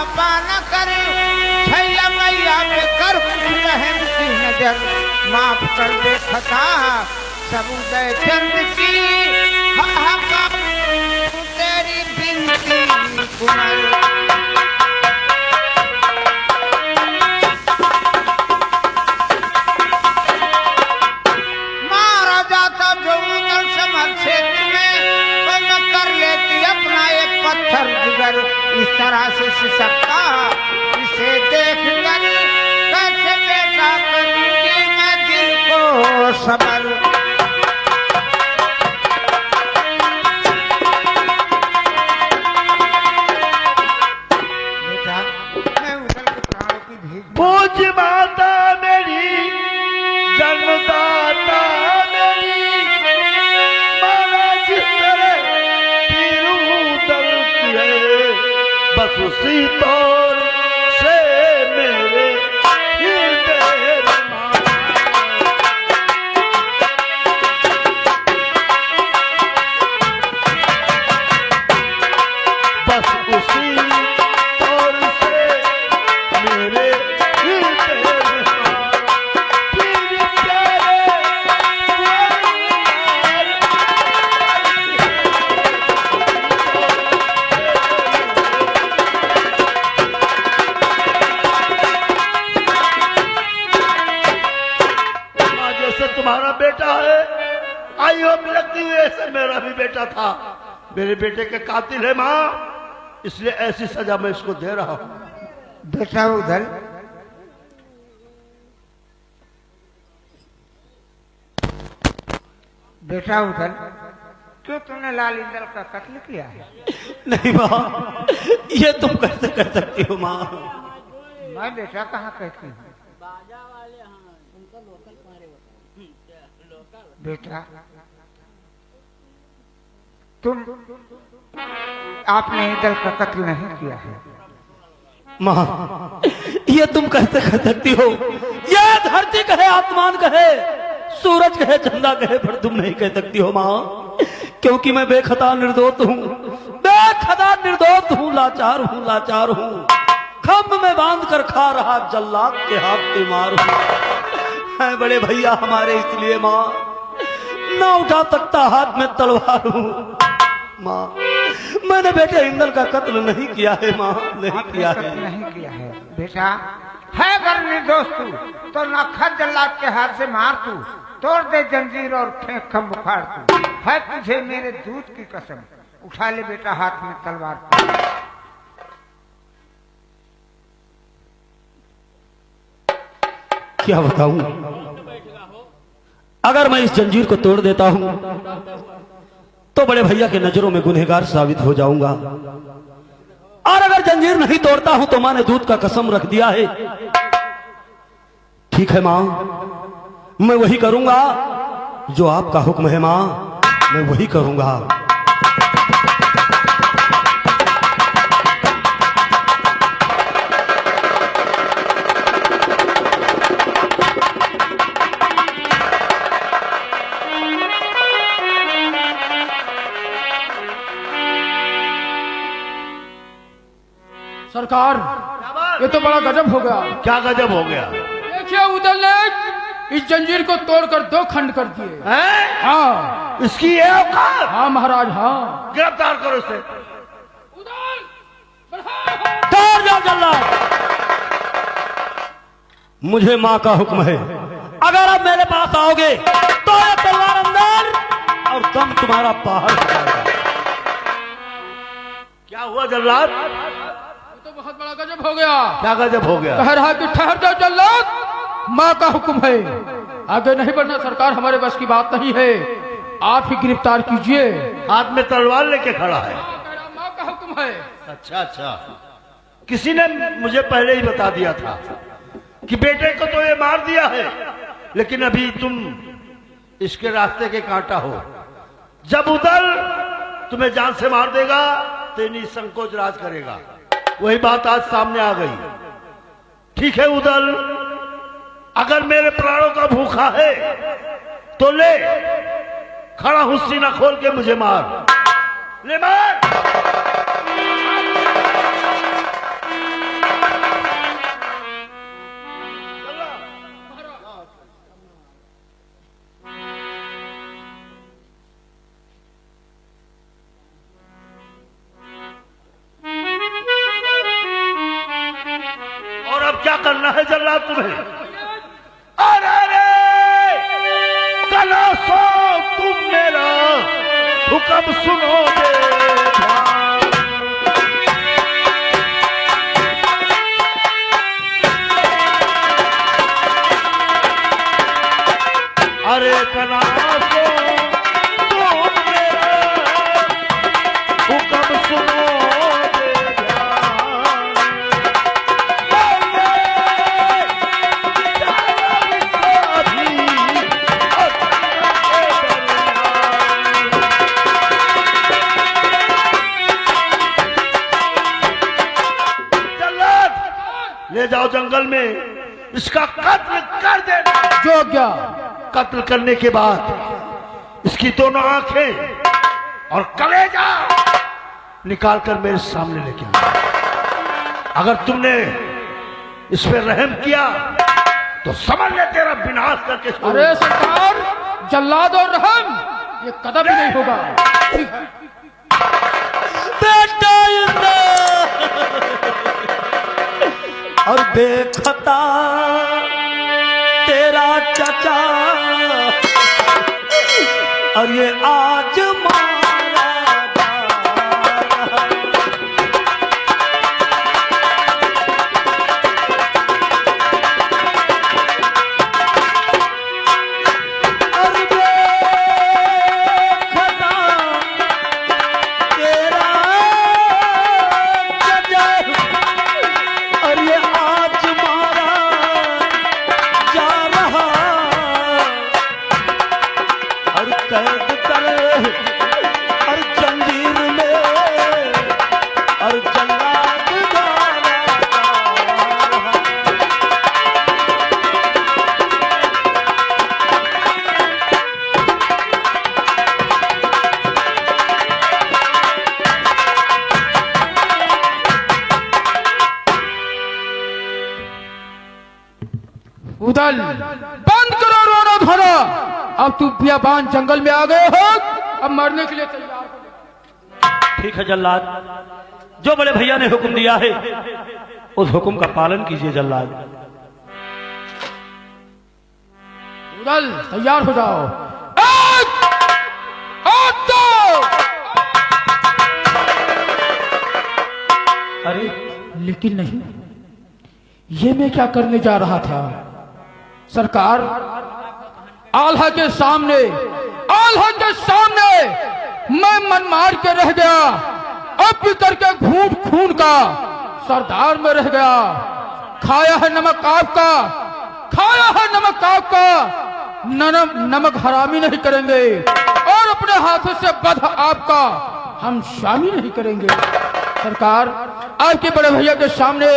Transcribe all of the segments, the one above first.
पापा न करे, छैया मैया पे कर रहम की नजर, माफ कर दे खता सब उदय चंद की, हाहाकार तेरी बिनती कुंवर। पत्थर जिगर इस तरह से सिसकता, इसे देख कर कैसे बेटा करूंगी मैं दिल को सबर। बेटा मैं उधर के प्राणों की भीख, पूज माता मेरी जन्मदाता मेरी, मारा जिस तरह बस उसी तौर से मेरे हृदय बस उसी तौर से मेरे हृदय तुम्हारा बेटा है, आई हो लगती हुई ऐसे मेरा भी बेटा था, मेरे बेटे के कातिल है माँ, इसलिए ऐसी सजा मैं इसको दे रहा हूं। बेटा उधर बेटा उधर क्यों तुमने लाल इंदल का कत्ल किया है? नहीं माँ, ये तुम कैसे कर सकती हो माँ? मैं बेटा कहाँ कहती हूँ बेटा, तुम आपने इंदल का कत्ल नहीं किया है। माँ ये तुम कैसे कर सकती हो? ये धरती कहे, आसमान कहे, सूरज कहे, चंदा कहे, पर तुम नहीं कह सकती हो माँ, क्योंकि मैं बेखता निर्दोष हूँ, बेखता निर्दोष हूँ, लाचार हूँ, लाचार हूँ, खम्भ में बांध कर खा रहा जल्लाद के हाथ के मार हूँ। है बड़े भैया हमारे, इसलिए माँ ना उठा सकता हाथ में तलवार हूँ। माँ मैंने बेटे इंदल का कत्ल नहीं किया है माँ, नहीं किया है, नहीं किया है बेटा। है अगर निर्दोष तू तो ना खत जल्लाद के हाथ से मार तू, तोड़ दे जंजीर और फेंक खम्भ उखाड़ तू, है तुझे मेरे दूध की कसम, उठा ले बेटा हाथ में तलवार। क्या बताऊं, अगर मैं इस जंजीर को तोड़ देता हूं तो बड़े भैया के नजरों में गुनहगार साबित हो जाऊंगा, और अगर जंजीर नहीं तोड़ता हूं तो मां ने दूध का कसम रख दिया है। ठीक है मां, मैं वही करूंगा जो आपका हुक्म है मां, मैं वही करूंगा। सरकार ये तो बड़ा गजब हो गया। क्या गजब हो गया? देखिए उदल ने इस जंजीर को तोड़कर दो खंड कर दिए। हाँ इसकी ये औकात? हाँ महाराज, हाँ गिरफ्तार करो इसे। तोड़ जाओ जल्लाद। मुझे माँ का हुक्म है, अगर आप मेरे पास आओगे तो ये तलवार अंदर और दम तुम्हारा बाहर हो जाएगा। क्या हुआ जल्लाद? तो बहुत बड़ा गजब हो गया। क्या गजब हो गया? कह रहा कि ठहर जाओ जल्लाद, माँ का हुक्म है, आगे नहीं बढ़ना सरकार, हमारे बस की बात नहीं है, आप ही गिरफ्तार कीजिए। हाथ में तलवार लेके खड़ा है। माँ का हुक्म है। अच्छा अच्छा, किसी ने मुझे पहले ही बता दिया था कि बेटे को तो ये मार दिया है, लेकिन अभी तुम इसके रास्ते के कांटा हो। जब उदल तुम्हें जान से मार देगा तो संकोच राज करेगा। वही बात आज सामने आ गई। ठीक है उदल, अगर मेरे प्राणों का भूखा है तो ले, खड़ा हूं सीना खोल के मुझे मार, ले मार। जल्लाद तुम्हें। अरे कला सो तुम मेरा हुक्म सुनोगे। अरे कला सो तुम मेरा हुक्म सुनोगे। ले जाओ जंगल में इसका कत्ल कर देना। जो क्या? कत्ल करने के बाद इसकी दोनों आंखें और कलेजा निकालकर मेरे सामने लेके आना। अगर तुमने इस पे रहम किया तो समझ ले तेरा विनाश करके छोड़। अरे सरकार, जल्लाद और रहम ये कदम भी नहीं होगा। बेटा और बेखता तेरा चचा और ये आज मारा और बेखता तेरा चचा और ये आज मारा जा रहा और कैद कर और जंजीर में और जल्लाद डाला जा रहा। उदल, बंद करो रोना धोना। अब तू बियाबान जंगल में आ गए हो, अब मरने के लिए तैयार हो। ठीक है जल्लाद, जो बड़े भैया ने हुक्म दिया है उस हुक्म का पालन कीजिए जल्लाद। उदल, तैयार हो जाओ। एक, दो। अरे लेकिन नहीं, ये मैं क्या करने जा रहा था? सरकार, आल्हा के सामने मैं मन मार के रह गया। अब भी करके घूंट खून का सरदार में रह गया। खाया है नमक आपका, नमक हरामी नहीं करेंगे और अपने हाथों से बध आपका हम शामी नहीं करेंगे। सरकार, आपके बड़े भैया के सामने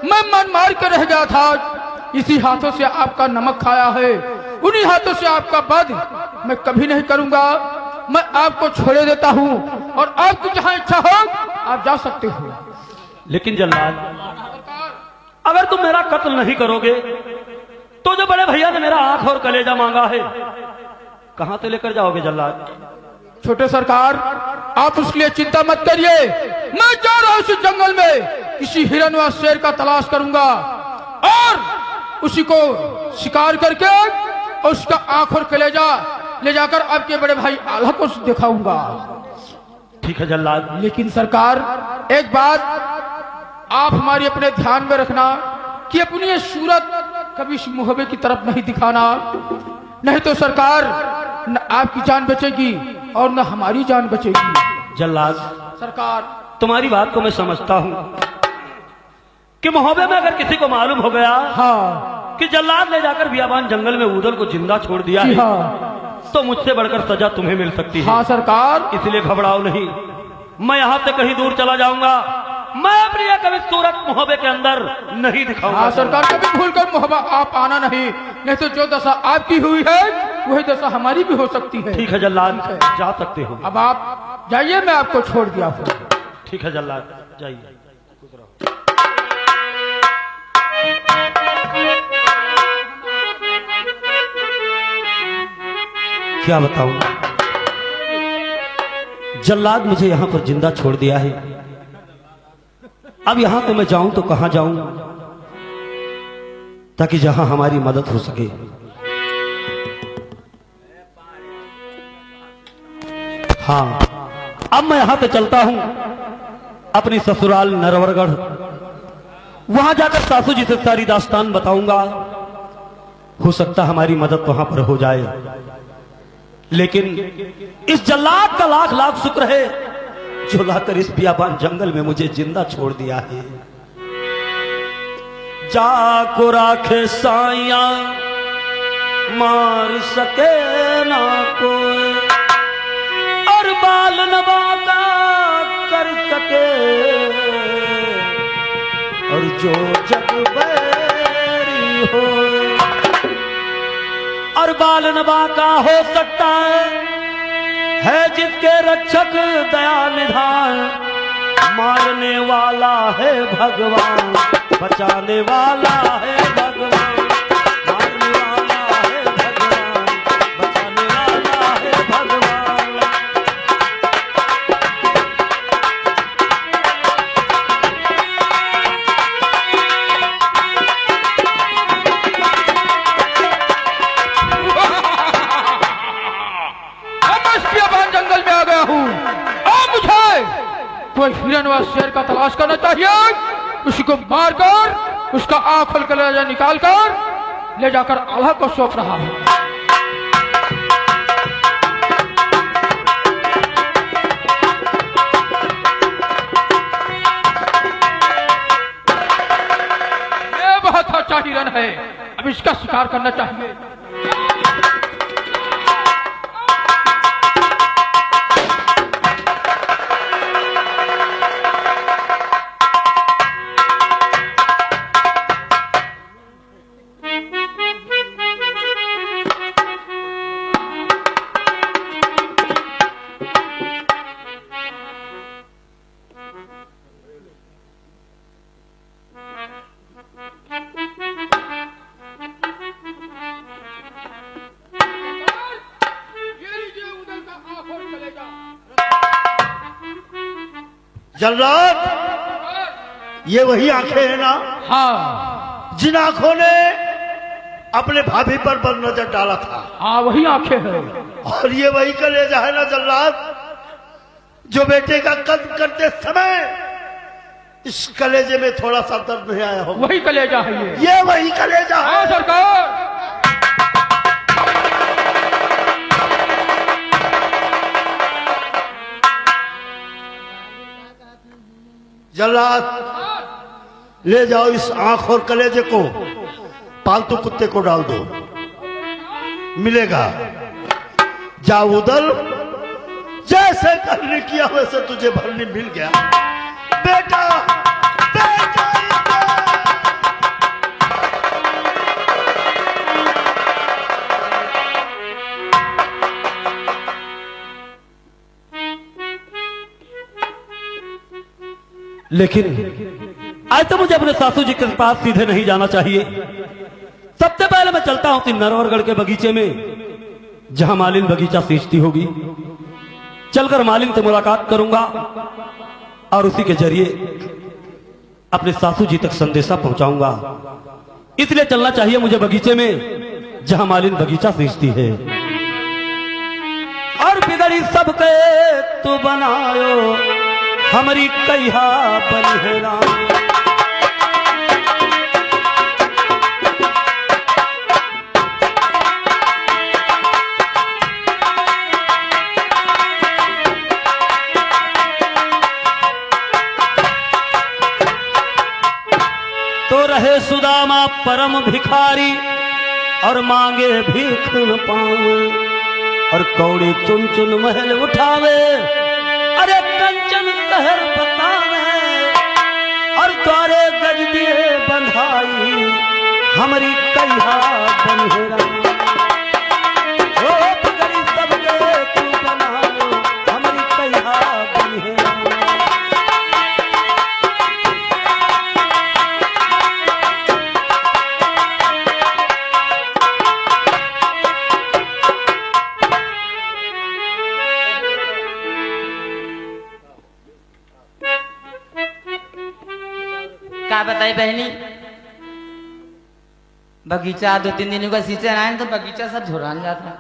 मैं मन मार कर रह गया था। इसी हाथों से आपका नमक खाया है, उन्हीं हाथों से आपका वध मैं कभी नहीं करूंगा। मैं आपको छोड़े देता हूं और आपकी जहां इच्छा हो आप जा सकते हो। लेकिन जल्लाद, अगर तुम मेरा कत्ल नहीं करोगे तो जो बड़े भैया ने मेरा आंख और कलेजा मांगा है कहां से लेकर जाओगे जल्लाद? छोटे सरकार, आप उसके लिए चिंता मत करिए। मैं जा रहा हूं उस जंगल में, किसी हिरन व शेर का तलाश करूंगा और उसी को शिकार करके उसका आंख और कलेजा ले जाकर आपके बड़े भाई आल्हा को दिखाऊंगा। ठीक है जल्लाद। लेकिन सरकार, एक बात आप हमारी अपने ध्यान में रखना कि अपनी ये सूरत कभी इस मुहब्बे की तरफ नहीं दिखाना, नहीं तो सरकार न आपकी जान बचेगी और न हमारी जान बचेगी। जल्लाद, सरकार, तुम्हारी बात को मैं समझता हूँ कि मोहब्बे में अगर किसी को मालूम हो गया हाँ कि जल्लाद ले जाकर बियाबान जंगल में उदल को जिंदा छोड़ दिया जी है, हाँ तो मुझसे बढ़कर सजा तुम्हें मिल सकती है। हाँ सरकार, इसलिए घबराओ नहीं, मैं यहाँ से कहीं दूर चला जाऊंगा। मैं अपनी यह कभी सूरत मुहब्बे के अंदर नहीं दिखाऊंगा। हाँ सरकार, कभी भूलकर मोहब्बा आप आना नहीं तो जो दशा आपकी हुई है वही दशा हमारी भी हो सकती है। ठीक है जल्लाद, जा सकते हो। अब आप जाइए, मैं आपको छोड़ दिया हूँ। ठीक है जल्लाद, जाइए। क्या बताऊं, जल्लाद मुझे यहां पर जिंदा छोड़ दिया है। अब यहां तो मैं जाऊं तो कहां जाऊं? ताकि जहां हमारी मदद हो सके। हाँ, अब मैं यहां से चलता हूं अपनी ससुराल नरवरगढ़। वहां जाकर सासू जी से सारी दास्तान बताऊंगा। हो सकता हमारी मदद वहां पर हो जाए। लेकिन इस जल्लाद का लाख लाख शुक्र है जो लाकर इस बियाबान जंगल में मुझे जिंदा छोड़ दिया है। जाको राखे साइया मार सके ना कोई, और बाल नवाका कर सके, और जो जग बैरी हो, और बाल नवा का हो सकता है जिसके रक्षक दया निधान। मारने वाला है भगवान, बचाने वाला है भगवान। मारने वाला है भगवान, बचाने वाला है भगवान। जंगल में आ गया हूँ। अब मुझे कोई हिरन व शेर का तलाश करना चाहिए। उसी को मारकर उसका आंख खोल कर निकाल कर ले जाकर अल्लाह को सौंप रहा हूँ। ये बहुत अच्छा हिरन है, अब इसका शिकार करना चाहिए। जल्लाद, ये वही आंखें हैं ना? हाँ, जिन आंखों ने अपने भाभी पर बद नजर डाला था। हाँ, वही आंखें हैं। और ये वही कलेजा है ना जल्लाद, जो बेटे का कत्ल करते समय इस कलेजे में थोड़ा सा दर्द नहीं आया हो? वही कलेजा है ये वही कलेजा है। हाँ सरकार। जल्लाद, ले जाओ इस आंख और कलेजे को पालतू कुत्ते को डाल दो, मिलेगा। जा उधर, जैसे करने किया वैसे तुझे भरने मिल गया। बेटा, बेटा, लेकिन आज तो मुझे अपने सासू जी के पास सीधे नहीं जाना चाहिए। सबसे पहले मैं चलता हूं नरवरगढ़ के बगीचे में, जहां मालिन बगीचा सींचती होगी। चलकर मालिन से मुलाकात करूंगा और उसी के जरिए अपने सासू जी तक संदेशा पहुंचाऊंगा। इसलिए चलना चाहिए मुझे बगीचे में, जहां मालिन बगीचा सींचती है। और बिगड़ी सबके तू बनायो, हमारी कहिया बलहेरा। तो रहे सुदामा परम भिखारी, और मांगे भीख न पावे, और कौड़ी चुन चुन महल उठावे, अरे कंचन शहर बतावे, और द्वारे गज दिए बंधाई, हमारी कहिया बलहेरा। ओ बिगड़ी सबके तू बनायो, हमारी कहिया बलहेरा। क्या बताई बहनी? बगीचा 2-3 दिनों का सीजन आए तो बगीचा सब झुरान जाता है।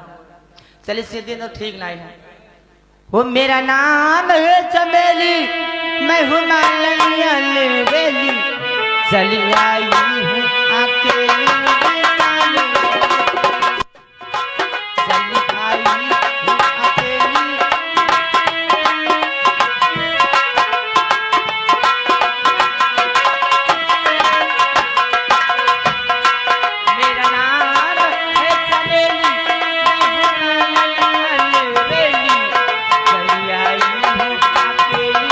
चलिए सीधे तो ठीक नहीं है। वो मेरा नाम है चमेली, मैं हूँ मालनी अलबेली, चली आई हूँ अकेली, चली आई हूँ अकेली। मेरा नाम है चमेली, मैं हूँ मालनी अलबेली, चली आई हूँ अकेली।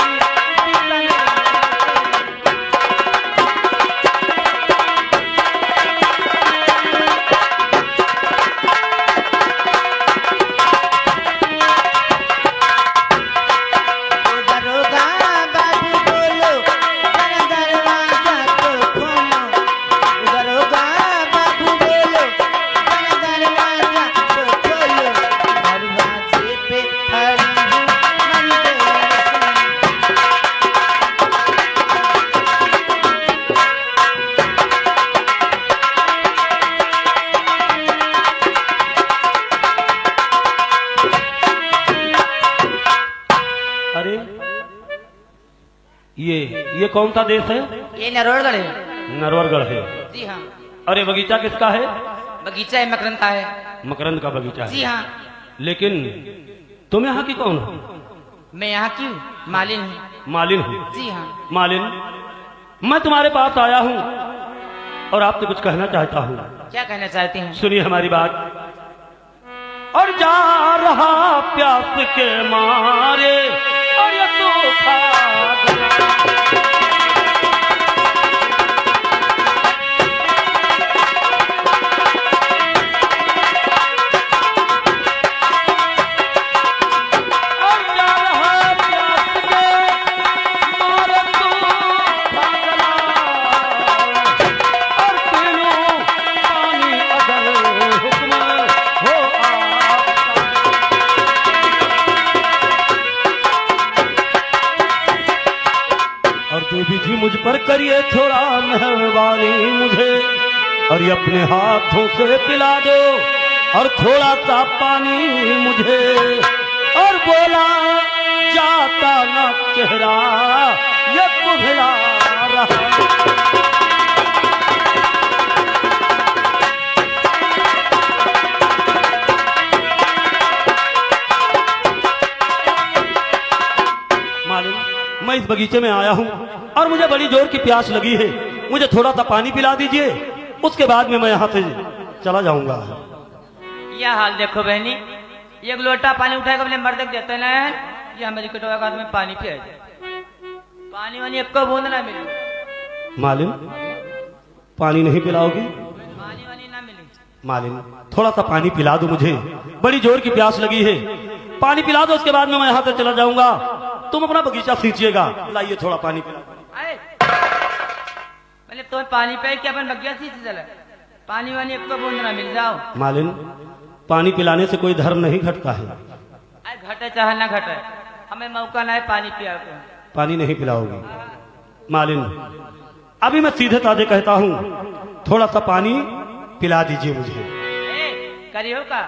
दरोगा बाबू बोलो, जरा दरवाजा तो खोलो। दरोगा बाबू बोलो, जरा दरवाजा तो खोलो। दरवाजे पे खड़ी हूँ मैं अरे ये कौन सा देश है? ये नरोड़गढ़ है। नरवरगढ़ है। जी हाँ। अरे बगीचा किसका है? बगीचा है मकरंद का है। मकरंद का बगीचा जी है। हाँ। लेकिन तुम यहाँ की कौन हो? मैं यहाँ की हूँ, मालिन हूँ। मालिन हो? जी हाँ। मालिन, मैं तुम्हारे पास आया हूँ और आपसे कुछ कहना चाहता हूँ। क्या कहना चाहती हैं? सुनिए हमारी बात। और जा रहा प्यास के मारे और ये तो खा गया। और जा रहा प्यास के मारे तो खा गया। और तीनों पानी अगर हुक्म हो आपका। और देवी जी मुझ पर करिए थोड़ा मेहरबानी मुझे, और ये अपने हाथों से पिला दो और थोड़ा सा पानी मुझे। और बोला जाता ना चेहरा ये कुम्हला रहा। मालूम, मैं इस बगीचे में आया हूँ और मुझे बड़ी जोर की प्यास लगी है। मुझे थोड़ा सा पानी पिला दीजिए, उसके बाद में मैं यहाँ से चला जाऊंगा। यह हाल देखो बहनी, एक लोटा पानी उठाएगा अपने मर्द को देते ना, ये हमारी कटोरा का में पानी पिया जाए। पानी वानी एक को बूंद ना मिले। मालिन, पानी नहीं पिलाओगी? पानी वानी ना मिले। मालिन, थोड़ा सा पानी पिला दो, मुझे बड़ी जोर की प्यास लगी है। पानी पिला दो, उसके बाद में मैं यहाँ से चला जाऊंगा। तुम अपना बगीचा सींचिएगा। लाइए थोड़ा पानी पिला। पहले तो पानी पे क्या अपन बगिया सींच चला, पानी वानी एक को बूंद ना मिल जाओ। मालिन, पानी पिलाने से कोई धर्म नहीं घटता है। घटे चाहे ना घटे, हमें मौका ना है पानी पिया को। पानी नहीं पिलाओगी? मालिन, अभी मैं सीधे ताजे कहता हूँ, थोड़ा सा पानी पिला दीजिए मुझे। करियो का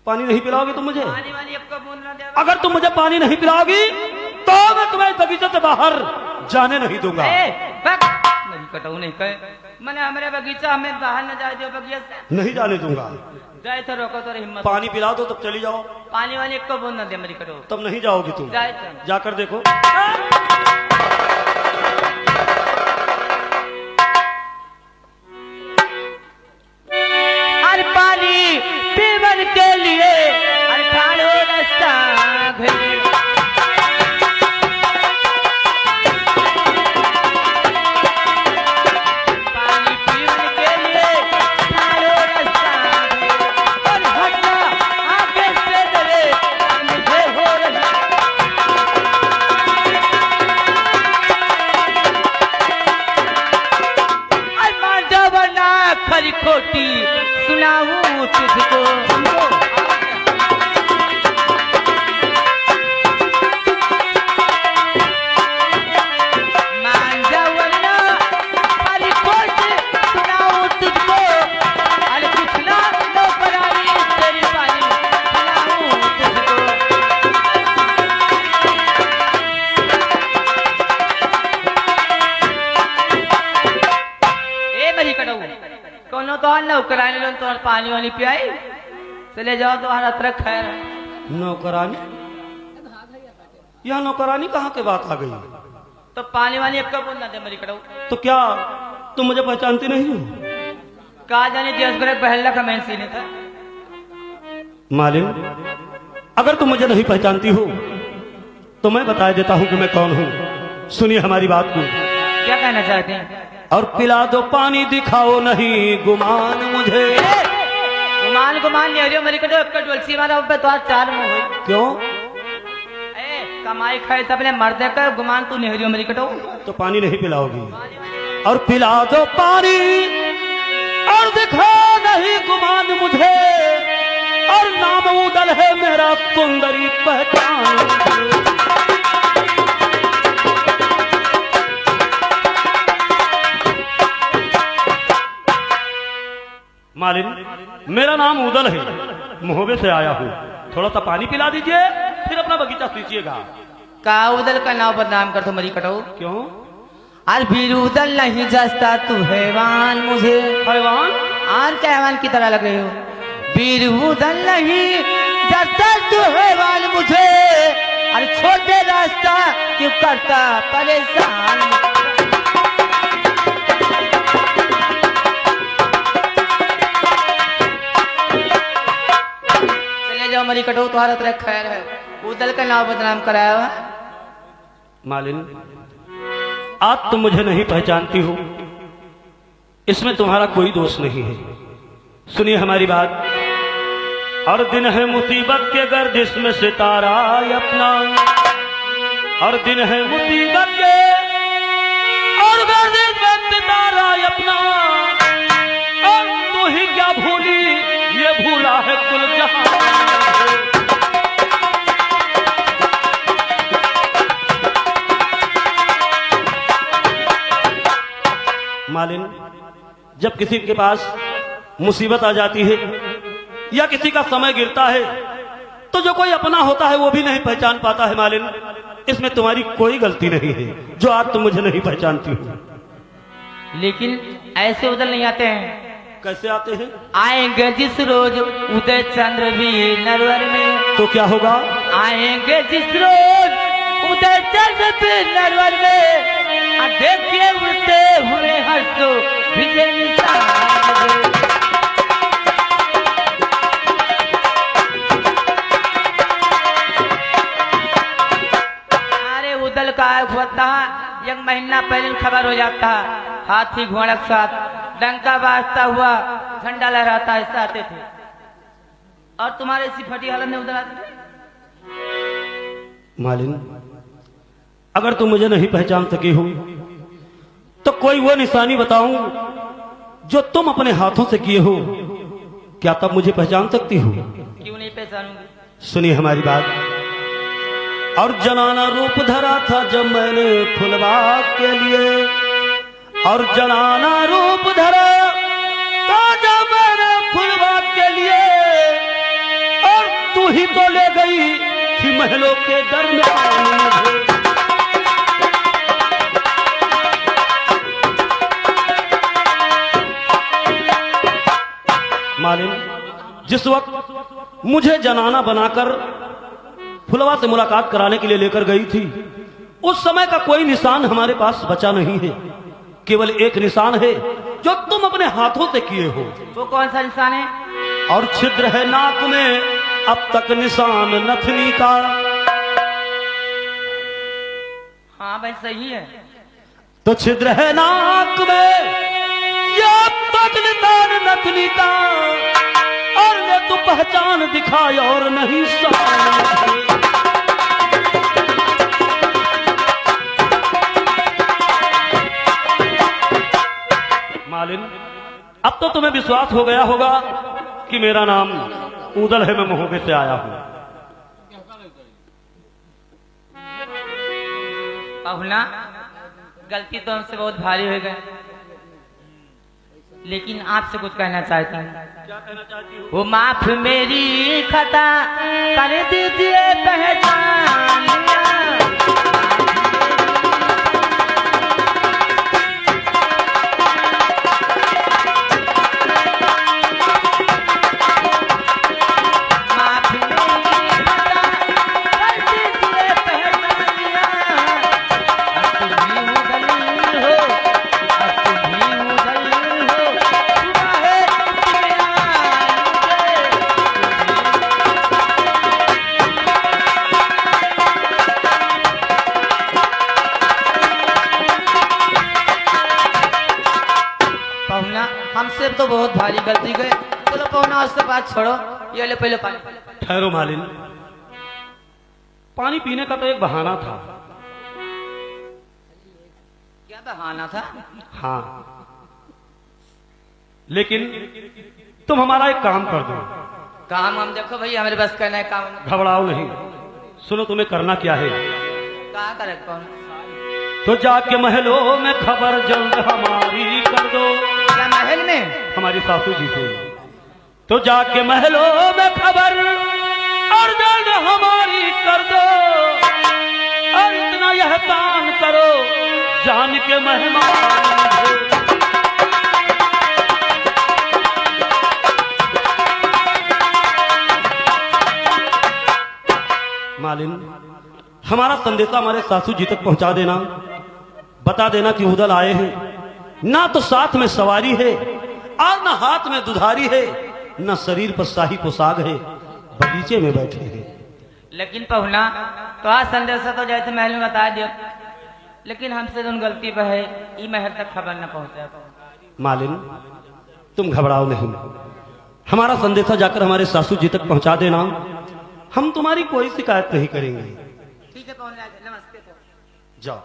पानी नहीं पिलाओगी तुम मुझे? पानी वानी एक को बूंद ना दे। अगर तुम मुझे पानी नहीं पिलाओगी तो मैं तुम्हें इस बगीचे से बाहर जाने नहीं दूंगा। नहीं कटाऊ नहीं कहे, मैंने हमारे बगीचा हमें बाहर न जाए दो, बगीचा से नहीं जाने दूंगा। जाए तो रोको तो हिम्मत। पानी पिला दो तब चली जाओ। पानी वानी एक को बूंद ना दे मेरी कटो। तब नहीं जाओगी तुम। जाए तो जाकर देखो। अरे पानी पीवन के लिए अरे ठाड़ो रास्ता घेर। पानी पीवन के लिए ठाड़ो रास्ता घेर। और हटना आगे से डरे मुझे हो रहा। कौन नौकरानी लोग तुम्हारे पानी वानी पियाई? चले जाओ, तुम्हारा तरह खैर है। नौकरानी? यह नौकरानी कहाँ के बात आ गई? तो पानी वानी अब कब बोलना दे मरी करो? तो क्या तुम मुझे पहचानती नहीं हो? कहा जाने देश भर बहला का मैन सीने था। मालिन, अगर तुम मुझे नहीं पहचानती हो तो मैं बता देता हूं कि मैं कौन हूं। सुनिए हमारी बात को। क्या कहना चाहते हैं? और पिला दो पानी, दिखाओ नहीं गुमान मुझे। गुमान गुमान नहीं मरी करो, अब डोलसी मारा पे तो आज 4 मुंह हुई। क्यों? कमाई खाए अपने मर्द का गुमान तू नहीं मरी कटो। तो पानी नहीं पिलाओगी? और पिला दो पानी और दिखा नहीं गुमान मुझे, और नाम उदल है मेरा सुंदरी पहचान। मालिन, मेरा नाम उदल है, मोहबे से आया हूँ। थोड़ा सा पानी पिला दीजिए, फिर अपना बगीचा सींचिएगा। का उदल का नाम बदनाम कर तो मरी कटो। क्यों? और फिर उदल नहीं जसता तू हैवान मुझे। हैवान? और क्या हैवान की तरह लग रही हो? वीर उदल नहीं जसता तू हैवान मुझे, और छोटे रास्ता क्यों करता परेशान। मरी कटो, तुम्हारा तरह खैर है। उदल का नाम बदनाम कराया हुआ। मालिन, आप तुम मुझे नहीं पहचानती हो, इसमें तुम्हारा कोई दोष नहीं है। सुनिए हमारी बात। और दिन है मुसीबत के गर्दिश में सितारा अपना, और दिन है मुसीबत के और गर्दिश में सितारा अपना, और तू ही क्या भूली ये भूला है कुल जहां। मालिन, जब किसी के पास मुसीबत आ जाती है या किसी का समय गिरता है तो जो कोई अपना होता है वो भी नहीं पहचान पाता है। मालिन, इसमें तुम्हारी कोई गलती नहीं है जो आज तुम मुझे नहीं पहचानती हो। लेकिन ऐसे उदल नहीं आते हैं। कैसे आते हैं? आएंगे जिस रोज उदय चंद्र भी नरवर में। तो क्या होगा? आएंगे जिस रोज उदय चंद्र भी नरवर में, देखिए उड़ते हुए हंसो विजय निशान। अरे उदल का होता एक महीना पहले खबर हो जाता, हाथी घोड़ा के साथ डंका बाजता हुआ झंडा लहराता, ऐसा आते थे। और तुम्हारे इसी फटी हालत में उदल आते थे। मालिन, अगर तुम मुझे नहीं पहचान सकी हो तो कोई वो निशानी बताऊं जो तुम अपने हाथों से किए हो, क्या तब मुझे पहचान सकती हो? क्यों नहीं पहचानूंगी? सुनिए हमारी बात। और जनाना रूप धरा था जब मैंने फुलबाग के लिए, और जनाना रूप धरा था जब मैंने फुलबाग के लिए, और तू ही तो ले गई थी महलों के दरमियान। मालिन, जिस वक्त मुझे जनाना बनाकर फुलवा से मुलाकात कराने के लिए लेकर गई थी, उस समय का कोई निशान हमारे पास बचा नहीं है। केवल एक निशान है जो तुम अपने हाथों से किए हो। वो कौन सा निशान है? और छिद्र है नाक में अब तक निशान नथनी का। हाँ भाई सही है। तो छिद्र है नाक में ये अब तक निशान नथनी का, और ले तू पहचान दिखाए और नहीं शान। मालिन, अब तो तुम्हें विश्वास हो गया होगा कि मेरा नाम उदल है, मैं मोहबे से आया हूं। अहुना, गलती तो हमसे बहुत भारी हो गई, लेकिन आपसे कुछ कहना चाहती हूँ। क्या कहना चाहती हो? वो माफ मेरी खता कर दीजिए, पहचान लिया। आप तो बहुत भारी गलती गए। चलो पहुना उसके बात छोड़ो, ये ले पहले पानी। ठहरो मालिन, पानी पीने का तो एक बहाना था। क्या बहाना था? हाँ, लेकिन तुम हमारा एक काम कर दो। काम हम देखो भैया, हमारे बस करना है काम। घबराओ नहीं, सुनो तुम्हें करना क्या है। कहा करे कौन? तो जाके महलों में खबर जल्द हमारी कर दो। क्या महल में? हमारी सासू जी से। तो जाके महलों में खबर और जल्द हमारी कर दो, और इतना यह काम करो जान के मेहमान हो। मालिन, हमारा संदेशा हमारे सासू जी तक पहुंचा देना। बता देना कि उदल आए हैं, ना तो साथ में सवारी है और ना हाथ में दुधारी है, ना शरीर पर शाही पोशाक है, बगीचे में बैठे हैं। लेकिन पहुना तो आज संदेशा तो जैसे महल में बता दियो, लेकिन हमसे तो गलती पर है, ई महल तक खबर न पहुंचे। मालिन, तुम घबराओ नहीं, हमारा संदेशा जाकर हमारे सासू जी तक पहुंचा देना। हम तुम्हारी कोई शिकायत नहीं करेंगे। ठीक है पहुना, नमस्ते। जाओ।